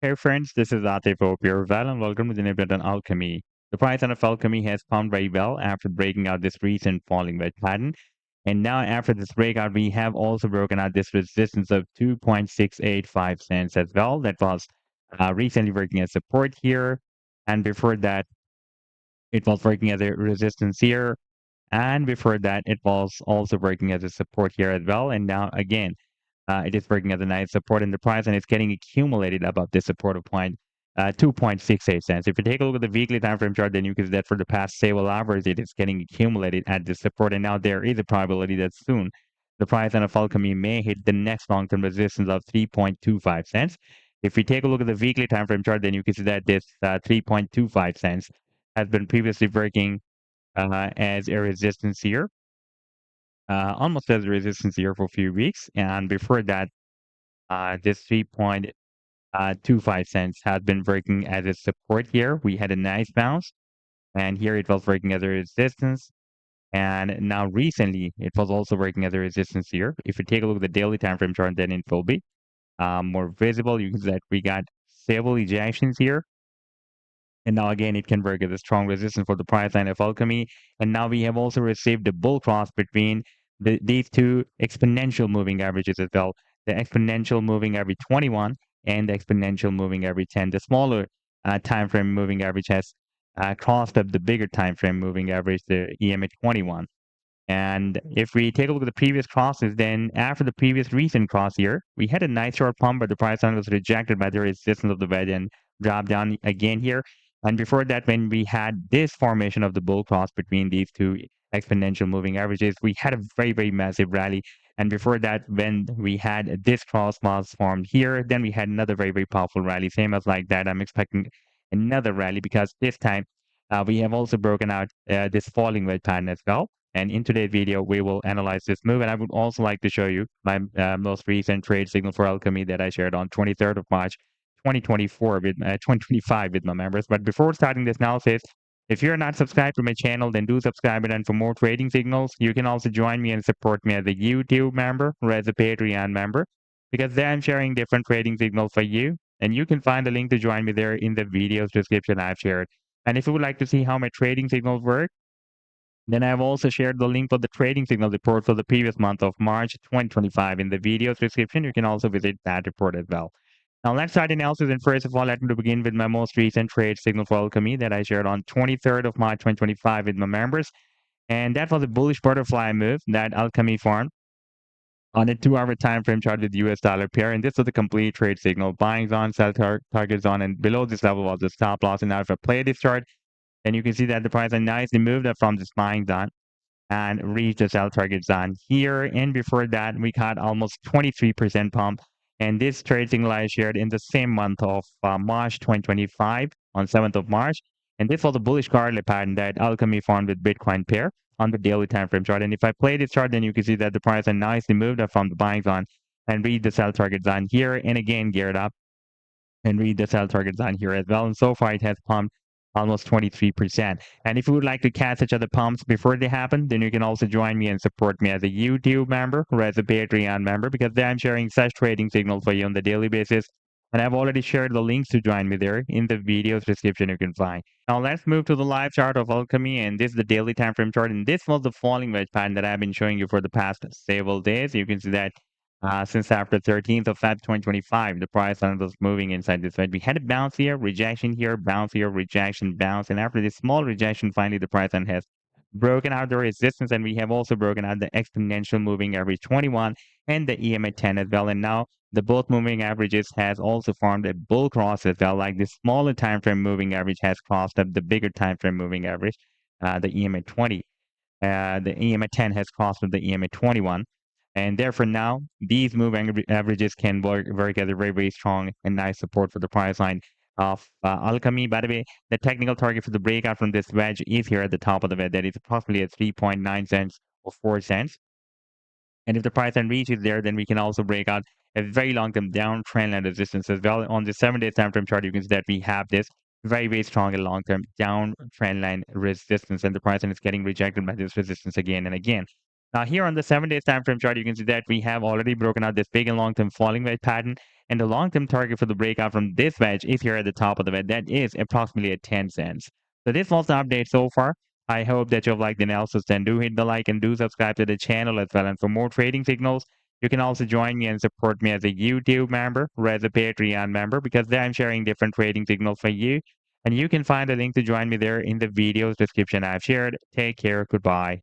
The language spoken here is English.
Hey friends, this is Atif Opir Val and welcome to the new update on Alchemy. The price of Alchemy has pumped very well after breaking out this recent falling wedge pattern. And now after this breakout, we have also broken out this resistance of 2.685 cents as well. That was recently working as support here. And before that, it was working as a resistance here. And before that, it was also working as a support here as well. And now again, it is working as a nice support in the price and it's getting accumulated above this supportive point, 2.68 cents. If you take a look at the weekly time frame chart, then you can see that for the past several hours, it is getting accumulated at this support. And now there is a probability that soon the price on a Alchemy may hit the next long-term resistance of 3.25 cents. If we take a look at the weekly time frame chart, then you can see that this 3.25 cents has been previously working as a resistance here, almost as a resistance here for a few weeks. And before that, this 3.25 cents has been working as a support here. We had a nice bounce, and here it was working as a resistance. And now recently, it was also working as a resistance here. If you take a look at the daily time frame chart, then it will be more visible. You can see that we got several ejections here. And now again, it can work as a strong resistance for the price line of Alchemy. And now we have also received a bull cross between these two exponential moving averages as well. The exponential moving average 21 and the exponential moving average 10. The smaller time frame moving average has crossed up the bigger time frame moving average, the EMA 21. And if we take a look at the previous crosses, then after the previous recent cross here, we had a nice short pump, but the price line was rejected by the resistance of the wedge and dropped down again here. And before that, when we had this formation of the bull cross between these two exponential moving averages, we had a very, very massive rally. And before that, when we had this cross was formed here, then we had another very, very powerful rally. Same as like that, I'm expecting another rally because this time we have also broken out this falling wedge pattern as well. And in today's video, we will analyze this move. And I would also like to show you my most recent trade signal for Alchemy that I shared on 23rd of March, 2024 with 2025 with my members. But before starting this analysis, if you're not subscribed to my channel, then do subscribe. And for more trading signals, you can also join me and support me as a YouTube member or as a Patreon member, because there I'm sharing different trading signals for you. And you can find the link to join me there in the video's description I've shared. And if you would like to see how my trading signals work, then I've also shared the link for the trading signal report for the previous month of March 2025 in the video's description. You can also visit that report as well. Now let's start analysis. And first of all, let me begin with my most recent trade signal for Alchemy that I shared on 23rd of March 2025 with my members. And that was a bullish butterfly move that Alchemy formed on a 2-hour time frame chart with US dollar pair. And this was a complete trade signal. Buying zone, sell target zone, and below this level was the stop loss. And now if I play this chart, then you can see that the price has nicely moved up from this buying zone and reached the sell target zone here. And before that, we got almost 23% pump. And this trade signal I shared in the same month of March 2025 on 7th of March. And this was a bullish candle pattern that Alchemy formed with Bitcoin pair on the daily time frame chart. And if I play this chart, then you can see that the price has nicely moved up from the buying zone and reached the sell target zone here. And again, geared up and read the sell targets on here as well. And so far, it has pumped almost 23%. And if you would like to catch such other pumps before they happen, then you can also join me and support me as a YouTube member or as a Patreon member, because there I'm sharing such trading signals for you on the daily basis. And I've already shared the links to join me there in the video's description you can find. Now let's move to the live chart of Alchemy, and this is the daily time frame chart. And this was the falling wedge pattern that I've been showing you for the past several days. You can see that since after 13th of Feb 2025, the price line was moving inside this wedge. We had a bounce here, rejection here, bounce here, rejection, bounce. And after this small rejection, finally the price line has broken out the resistance, and we have also broken out the exponential moving average 21 and the EMA 10 as well. And now the both moving averages has also formed a bull cross as well. Like the smaller time frame moving average has crossed up the bigger time frame moving average, the EMA 20. The EMA 10 has crossed up the EMA 21. And therefore now these moving averages can work as a very, very strong and nice support for the price line of Alchemy. By the way, the technical target for the breakout from this wedge is here at the top of the wedge. That is approximately at 3.9 cents or 4 cents. And if the price line reaches there, then we can also break out a very long-term downtrend line resistance as well. On the 7-day time frame chart, you can see that we have this very, very strong and long-term downtrend line resistance, and the price line is getting rejected by this resistance again and again. Now here on the 7 days time frame chart, you can see that we have already broken out this big and long-term falling wedge pattern. And the long-term target for the breakout from this wedge is here at the top of the wedge. That is approximately at 10 cents. So this was the update so far. I hope that you've liked the analysis. Then do hit the like and do subscribe to the channel as well. And for more trading signals, you can also join me and support me as a YouTube member or as a Patreon member, because there I'm sharing different trading signals for you. And you can find a link to join me there in the video's description I've shared. Take care. Goodbye.